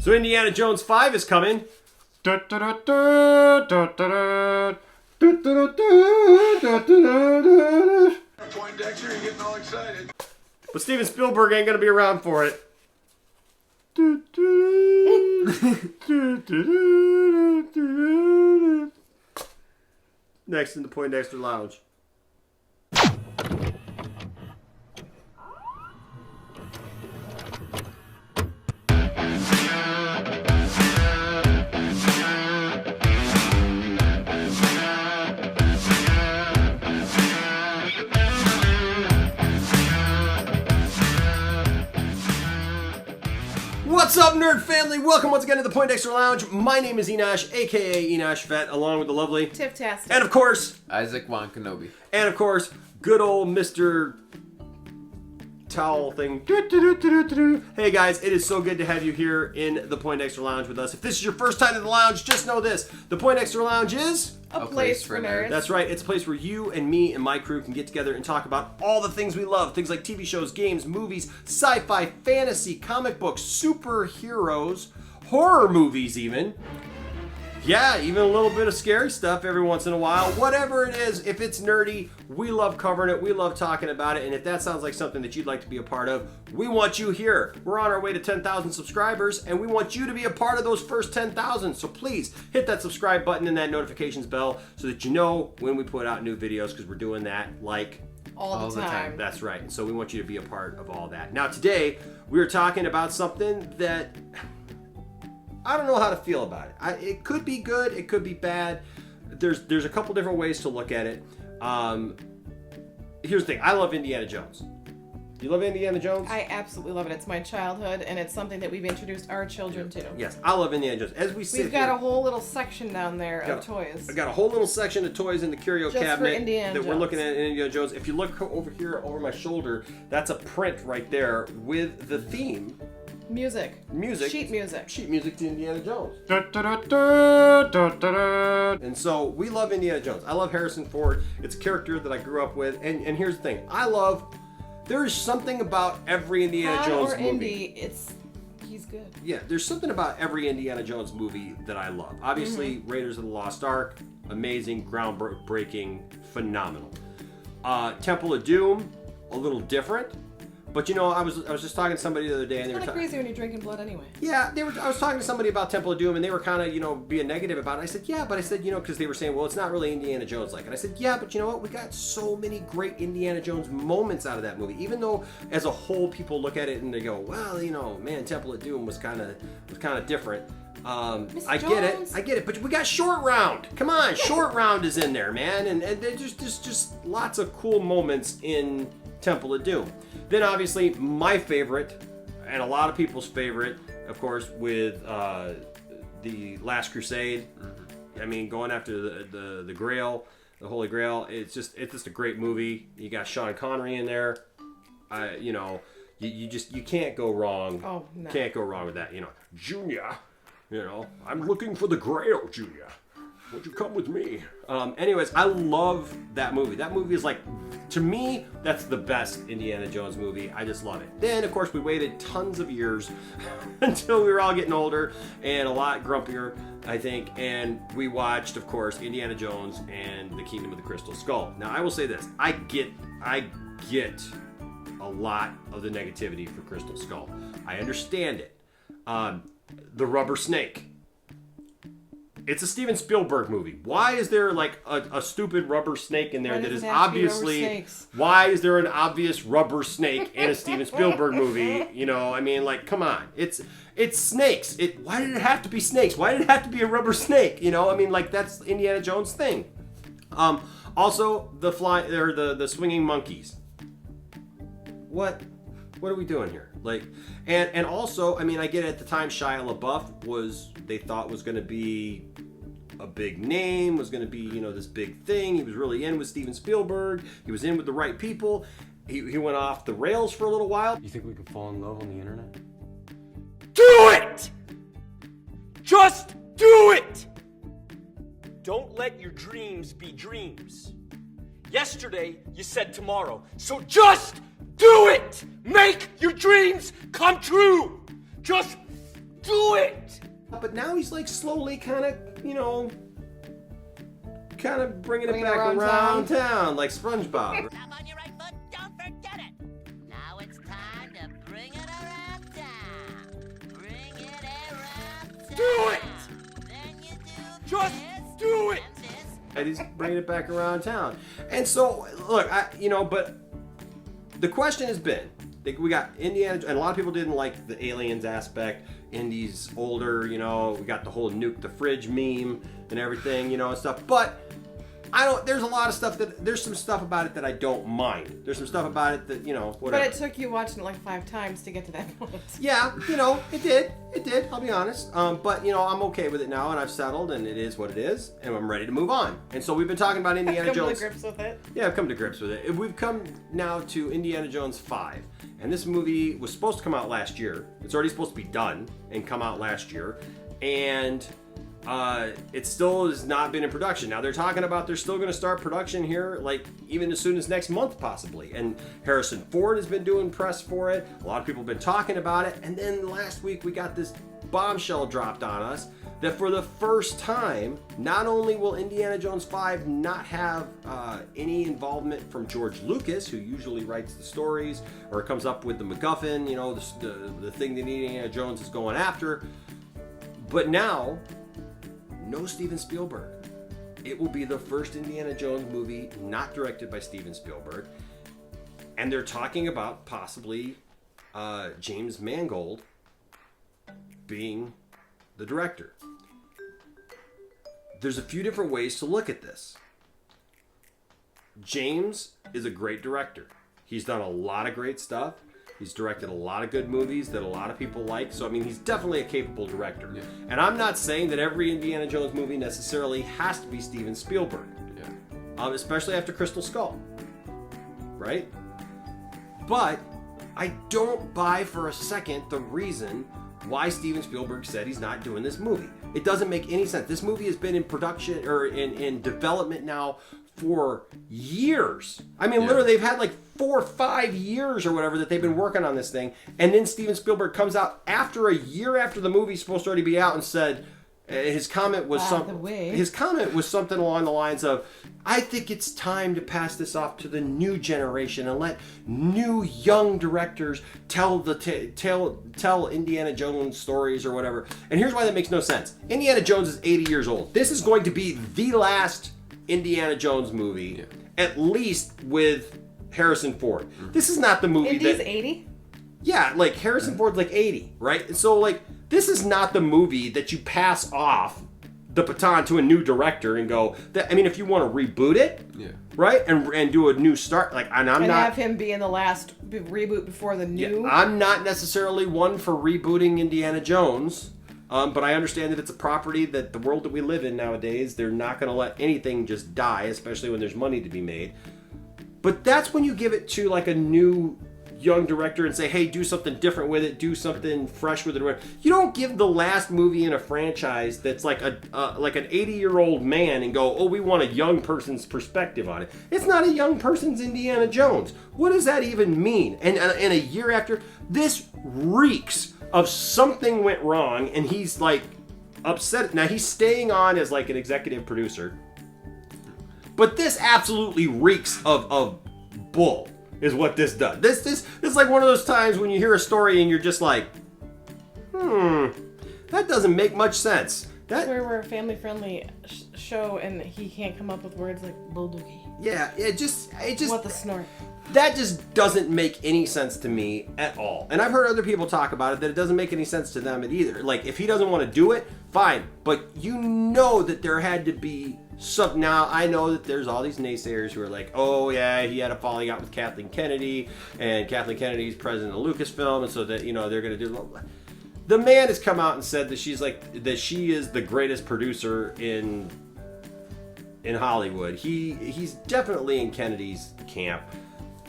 So Indiana Jones 5 is coming. Poindexter, you're getting all excited. But Steven Spielberg ain't going to be around for it. Next in the Poindexter Lounge. What's up, nerd family? Welcome once again to the Poindexter Lounge. My name is Enosh, aka Enosh Vet, along with the lovely Tiff-tastic. And of course, Isaac Wan Kenobi. And of course, good old Mr. Towel thing. Hey guys, it is so good to have you here in the Poindexter Lounge with us. If this is your first time to the lounge, just know this. The Poindexter Lounge is a place for nerds. That's right. It's a place where you and me and my crew can get together and talk about all the things we love. Things like TV shows, games, movies, sci-fi, fantasy, comic books, superheroes, horror movies even. Yeah, even a little bit of scary stuff every once in a while. Whatever it is, if it's nerdy, we love covering it. We love talking about it. And if that sounds like something that you'd like to be a part of, we want you here. We're on our way to 10,000 subscribers, and we want you to be a part of those first 10,000. So please hit that subscribe button and that notifications bell so that you know when we put out new videos, because we're doing that like all the time. That's right. And so we want you to be a part of all that. Now today, we are talking about something that I don't know how to feel about it. It could be good, it could be bad. There's a couple different ways to look at it. Here's the thing. I love Indiana Jones. You love Indiana Jones? I absolutely love it. It's my childhood, and it's something that we've introduced our children to. Yes, I love Indiana Jones. As we sit We've got here, a whole little section down there of toys. I got a whole little section of toys in the curio Just cabinet for Indiana that we're Jones. looking at in Indiana Jones. If you look over here over my shoulder, that's a print right there with the theme. Music. Sheet music. Sheet music to Indiana Jones. And so we love Indiana Jones. I love Harrison Ford. It's a character that I grew up with. And here's the thing. There's something about every Indiana Jones movie. He's good. Yeah, there's something about every Indiana Jones movie that I love. Obviously, Raiders of the Lost Ark, amazing, groundbreaking, phenomenal. Temple of Doom, a little different. But you know, I was just talking to somebody the other day, and they were It's kind of crazy when you're drinking blood anyway. Yeah, I was talking to somebody about Temple of Doom, and they were kind of being negative about it. I said, yeah, but I said because they were saying, well, it's not really Indiana Jones like, and I said, yeah, but you know what? We got so many great Indiana Jones moments out of that movie. Even though as a whole people look at it and they go, well, man, Temple of Doom was kind of different. I get it, but we got Short Round. Come on, Short Round is in there, man, and there's just lots of cool moments in Temple of Doom. Then obviously my favorite, and a lot of people's favorite, of course, with the Last Crusade. I mean, going after the Grail, the Holy Grail. It's just a great movie. You got Sean Connery in there. You can't go wrong. Oh no. Can't go wrong with that. Junior. I'm looking for the Grail, Junior. Would you come with me? Anyways, I love that movie. That movie is to me, that's the best Indiana Jones movie. I just love it. Then, of course, we waited tons of years until we were all getting older and a lot grumpier, I think. And we watched, of course, Indiana Jones and the Kingdom of the Crystal Skull. Now, I will say this. I get a lot of the negativity for Crystal Skull. I understand it. The rubber snake. It's a Steven Spielberg movie. Why is there a stupid rubber snake in there that is obviously... Why is there an obvious rubber snake in a Steven Spielberg movie? Come on. It's snakes. Why did it have to be snakes? Why did it have to be a rubber snake? That's Indiana Jones' thing. Also, the swinging monkeys. What are we doing here? And also, I get it, at the time Shia LaBeouf they thought was going to be a big name, was going to be, this big thing. He was really in with Steven Spielberg. He was in with the right people. He went off the rails for a little while. You think we could fall in love on the internet? Do it! Just do it! Don't let your dreams be dreams. Yesterday, you said tomorrow. So just do it! Make your dreams come true! Just do it! But now he's like slowly kind of, bringing it back around town like SpongeBob. Stop on your right foot, don't forget it. Now it's time to bring it around town. Bring it around town. Do it! Then you do Just this do it! and this. And he's bringing it back around town. And so, look, but the question has been, we got Indiana, and a lot of people didn't like the aliens aspect. Indy's older, we got the whole nuke the fridge meme and everything, and stuff. But there's a lot of stuff there's some stuff about it that I don't mind. There's some stuff about it that, whatever. But it took you watching it like 5 times to get to that point. Yeah, it did. It did, I'll be honest. But, I'm okay with it now, and I've settled, and it is what it is, and I'm ready to move on. And so we've been talking about Indiana Jones. Come to grips with it. Yeah, I've come to grips with it. We've come now to Indiana Jones 5. And this movie was supposed to come out last year. It's already supposed to be done and come out last year. And it still has not been in production. Now they're talking about they're still going to start production here, like even as soon as next month possibly. And Harrison Ford has been doing press for it. A lot of people have been talking about it. And then last week we got this bombshell dropped on us that for the first time, not only will Indiana Jones 5 not have any involvement from George Lucas, who usually writes the stories or comes up with the MacGuffin, the thing that Indiana Jones is going after, but now, no Steven Spielberg. It will be the first Indiana Jones movie not directed by Steven Spielberg. And they're talking about possibly James Mangold being the director. There's a few different ways to look at this. James is a great director. He's done a lot of great stuff. He's directed a lot of good movies that a lot of people like. So, he's definitely a capable director. Yeah. And I'm not saying that every Indiana Jones movie necessarily has to be Steven Spielberg. Yeah. Especially after Crystal Skull. Right? But I don't buy for a second the reason why Steven Spielberg said he's not doing this movie. It doesn't make any sense. This movie has been in production or in development now for years. Literally, they've had like 4 or 5 years or whatever that they've been working on this thing. And then Steven Spielberg comes out after a year after the movie's supposed to already be out and said, his comment was something along the lines of, I think it's time to pass this off to the new generation and let new young directors tell Indiana Jones stories or whatever. And here's why that makes no sense. Indiana Jones is 80 years old. This is going to be the last Indiana Jones movie, at least with Harrison Ford. This is not the movie Indy's 80? Yeah, like Harrison Ford's like 80, right? And so like this is not the movie that you pass off the baton to a new director and go, if you want to reboot it, right? And do a new start, like, and I'm not have him be in the last reboot before the new. Yeah, I'm not necessarily one for rebooting Indiana Jones. But I understand that it's a property that the world that we live in nowadays, they're not going to let anything just die, especially when there's money to be made. But that's when you give it to like a new young director and say, hey, do something different with it, do something fresh with it. You don't give the last movie in a franchise that's like an 80-year-old man and go, oh, we want a young person's perspective on it. It's not a young person's Indiana Jones. What does that even mean? And a year after, this reeks of something went wrong, and he's like upset. Now he's staying on as like an executive producer, but this absolutely reeks of bull. Is what this does. This is like one of those times when you hear a story and you're just like, that doesn't make much sense. We're a family-friendly show, and he can't come up with words like bulldoggy. Yeah, it just What the snort. That just doesn't make any sense to me at all. And I've heard other people talk about it that it doesn't make any sense to them either. Like if he doesn't want to do it, fine. But you know that there had to be something. Now I know that there's all these naysayers who are like, oh yeah, he had a falling out with Kathleen Kennedy, and Kathleen Kennedy's president of Lucasfilm, and so that they're gonna do. The man has come out and said that she is the greatest producer in Hollywood. He's definitely in Kennedy's camp.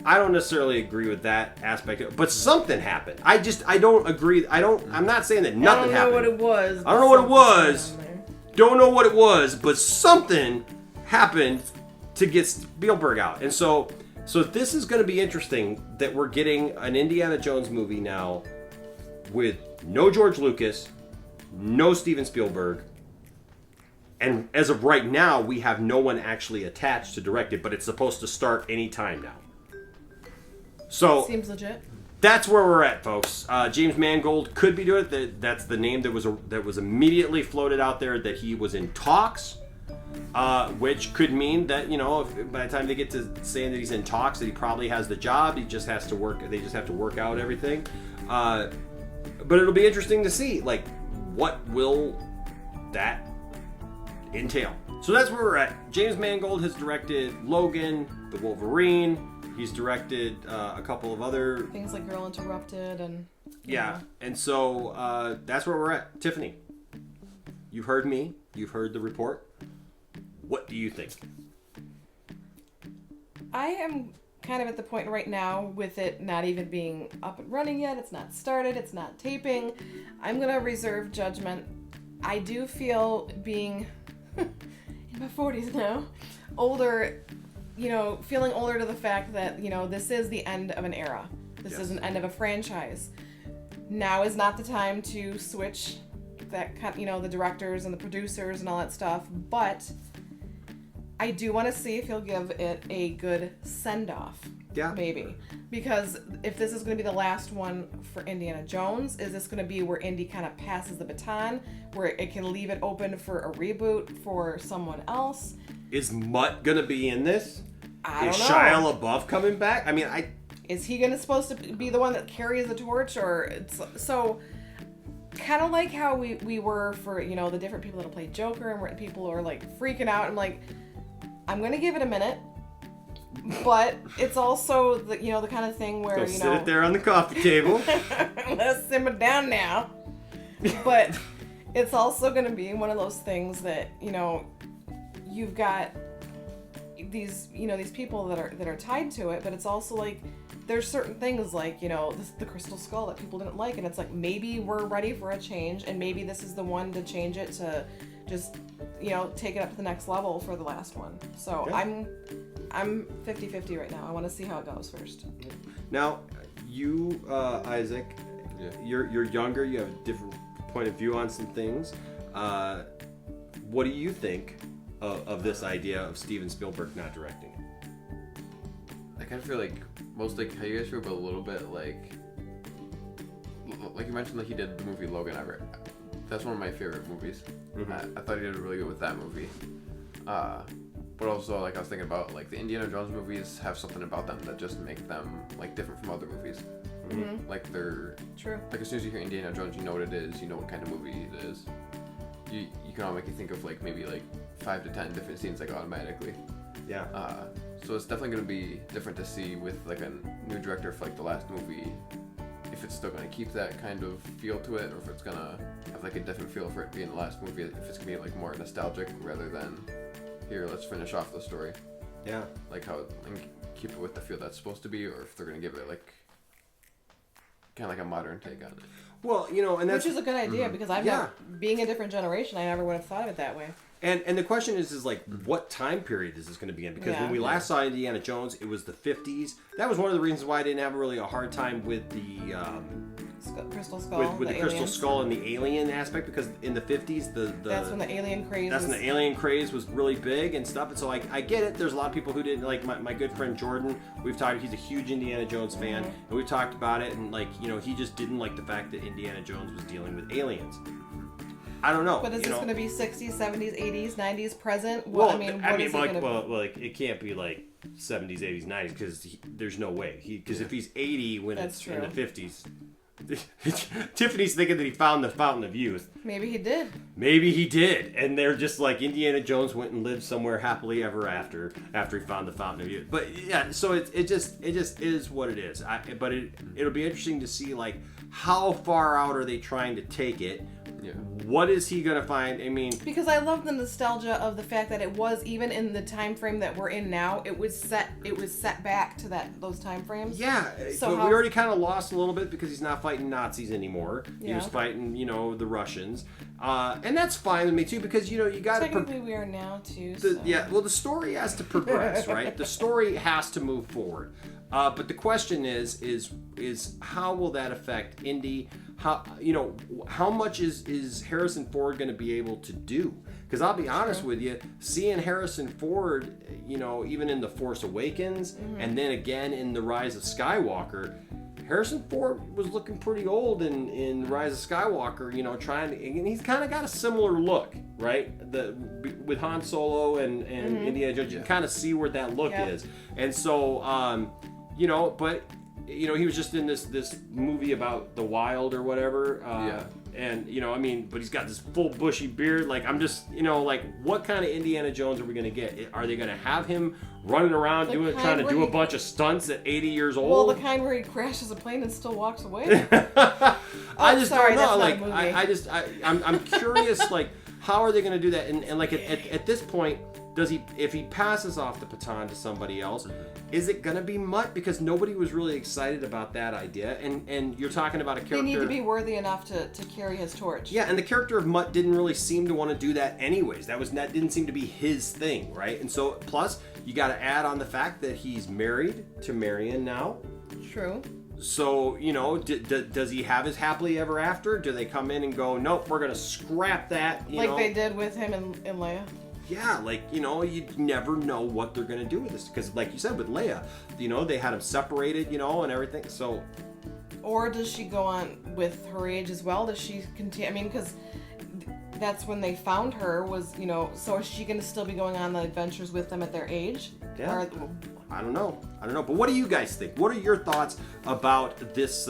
I don't necessarily agree with that aspect, but something happened. I don't agree. I'm not saying that nothing happened. I don't know what it was. I don't know what it was. Don't know what it was, but something happened to get Spielberg out. And so this is going to be interesting that we're getting an Indiana Jones movie now with no George Lucas, no Steven Spielberg. And as of right now, we have no one actually attached to direct it, but it's supposed to start any time now. So Seems legit. that's where we're at, folks. James Mangold could be doing it. That's the name that was immediately floated out there, that he was in talks, which could mean that, you know, if, by the time they get to saying that he's in talks, that he probably has the job. He just has to work. They just have to work out everything. But it'll be interesting to see, like, what will that entail. So that's where we're at. James Mangold has directed Logan, The Wolverine. He's directed a couple of other Things like Girl Interrupted and... Yeah, and so that's where we're at. Tiffany, you've heard me. You've heard the report. What do you think? I am kind of at the point right now with it not even being up and running yet. It's not started. It's not taping. I'm going to reserve judgment. I do feel, being in my 40s now, older, you know, feeling older to the fact that, you know, this is the end of an era. This is an end of a franchise. Now is not the time to switch that, you know, the directors and the producers and all that stuff, but I do want to see if he'll give it a good send-off. Yeah. Maybe. Because if this is going to be the last one for Indiana Jones, is this going to be where Indy kind of passes the baton, where it can leave it open for a reboot for someone else? Is Mutt gonna be in this? I don't Is know. Shia LaBeouf coming back? I mean, Is he supposed to be the one that carries the torch, or it's so kind of like how we were for, you know, the different people that play Joker, and where people are like freaking out. I'm like, I'm gonna give it a minute, but it's also the, you know, the kind of thing where, go you sit know, it there on the coffee table. let's simmer down now. But it's also gonna be one of those things that, you know, you've got these, you know, these people that are tied to it, but it's also like there's certain things like, you know, the Crystal Skull that people didn't like, and it's like maybe we're ready for a change, and maybe this is the one to change it to just, you know, take it up to the next level for the last one. So Yeah. I'm 50-50 right now. I want to see how it goes first. Now, you, Isaac, you're younger. You have a different point of view on some things. What do you think of this idea of Steven Spielberg not directing it? I kind of feel like most like how you guys feel, but a little bit like you mentioned, like he did the movie Logan. That's one of my favorite movies. I thought he did really good with that movie. But also, like I was thinking about, like the Indiana Jones movies have something about them that just make them like different from other movies. Like they're True. like as soon as you hear Indiana Jones, you know what it is. You know what kind of movie it is. You can all make you think of like maybe like 5 to 10 different scenes like automatically. Yeah. So it's definitely going to be different to see with like a new director for like the last movie, if it's still going to keep that kind of feel to it, or if it's going to have like a different feel for it being the last movie, if it's going to be like more nostalgic rather than here, let's finish off the story. Yeah. Like how, and keep it with the feel that's supposed to be, or if they're going to give it like kind of like a modern take on it. Well, you know, and that's Which is a good idea, because I've not, being a different generation, I never would have thought of it that way. And the question is like, what time period is this going to be in? Because when we last saw Indiana Jones, it was the 50s. That was one of the reasons why I didn't have really a hard time with the Crystal Skull, with the Crystal Skull and the alien aspect, because in the 50s, that's when the alien craze. That's when the alien craze was really big and stuff. And so I get it. There's a lot of people who didn't like my good friend Jordan. We've talked. He's a huge Indiana Jones fan, and we've talked about it. And like, you know, he just didn't like the fact that Indiana Jones was dealing with aliens. I don't know. But is this going to be 60s, 70s, 80s, 90s, present? Well, I mean, what is it going to be? Well, like it can't be like 70s, 80s, 90s, because there's no way. Because if he's 80 when That's it's true. in the 50s, Tiffany's thinking that he found the Fountain of Youth. Maybe he did. Maybe he did, and they're just like Indiana Jones went and lived somewhere happily ever after he found the Fountain of Youth. But yeah, so it just is what it is. But it'll be interesting to see like how far out are they trying to take it. Yeah. What is he gonna find? I mean, Because I love the nostalgia of the fact that it was, even in the time frame that we're in now, it was set back to those time frames. yeah. So but how- we already kind of lost a little bit because he's not fighting Nazis anymore. He was Yeah. fighting, you know, the Russians, and that's fine with me too, because you know you got to. Technically, we are now too. So. Yeah, well, the story has to progress, right? The story has to move forward. But the question is how will that affect Indy? How much is Harrison Ford going to be able to do? Because I'll be honest with you, seeing Harrison Ford, even in The Force Awakens and then again in The Rise of Skywalker, Harrison Ford was looking pretty old in Rise of Skywalker, and he's kind of got a similar look, right? With Han Solo and Indiana Jones, you can kind of see where that look is. And so, but he was just in this movie about the wild or whatever. And, but he's got this full bushy beard. Like, I'm just, what kind of Indiana Jones are we going to get? Are they going to have him running around trying to do a bunch of stunts at 80 years old? Well, the kind where he crashes a plane and still walks away. I just don't know. Like, I'm curious, like, how are they going to do that? And like, at this point, if he passes off the baton to somebody else, is it gonna be Mutt? Because nobody was really excited about that idea, and you're talking about a character. They need to be worthy enough to carry his torch. Yeah, and the character of Mutt didn't really seem to want to do that anyways. That didn't seem to be his thing, right? And so plus you got to add on the fact that he's married to Marion now. True. So, does he have his happily ever after? Do they come in and go, nope, we're gonna scrap that? They did with him and Leia. Yeah, you never know what they're gonna do with this, because like you said with Leia, they had them separated, and everything. So, or does she go on with her age as well? Does she continue? I mean, because that's when they found her. Was so is she gonna still be going on the adventures with them at their age? Yeah. Or, I don't know. But what do you guys think? What are your thoughts about this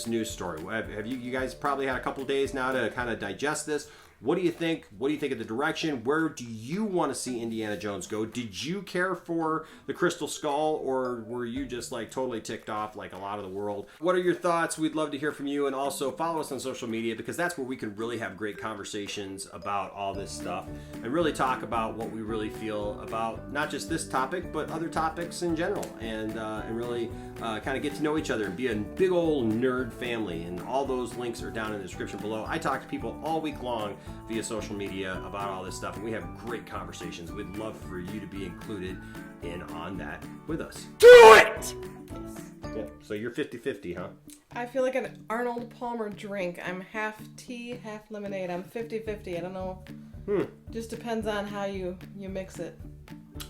news story? Have you guys probably had a couple days now to kind of digest this? What do you think? What do you think of the direction? Where do you want to see Indiana Jones go? Did you care for the Crystal Skull, or were you just like totally ticked off like a lot of the world? What are your thoughts? We'd love to hear from you, and also follow us on social media, because that's where we can really have great conversations about all this stuff and really talk about what we really feel about not just this topic but other topics in general, and really kind of get to know each other and be a big old nerd family. And all those links are down in the description below. I talk to people all week long via social media about all this stuff, and we have great conversations. We'd love for you to be included in on that with us. Do it! Yeah. So you're 50-50, huh? I feel like an Arnold Palmer drink. I'm half tea, half lemonade. I'm 50-50. I don't know. Just depends on how you mix it.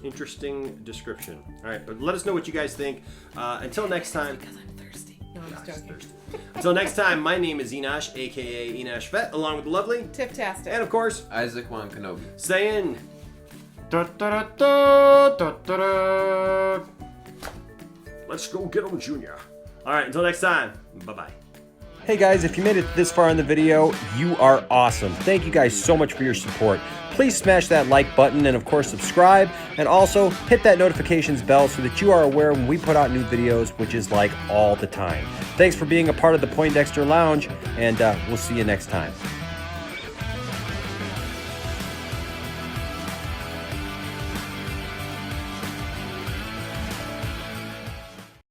Interesting description. All right, but let us know what you guys think. Until next time. Because I'm thirsty. No, I'm just joking. Until next time, my name is Enosh, aka Enosh Vet, along with the lovely Tiftastic. and of course Isaac Wan Kenobi. saying, let's go get him, Junior. All right, until next time, bye-bye. Hey guys, if you made it this far in the video, you are awesome. Thank you guys so much for your support. Please smash that like button and of course subscribe, and also hit that notifications bell so that you are aware when we put out new videos, which is like all the time. Thanks for being a part of the Poindexter Lounge, and we'll see you next time.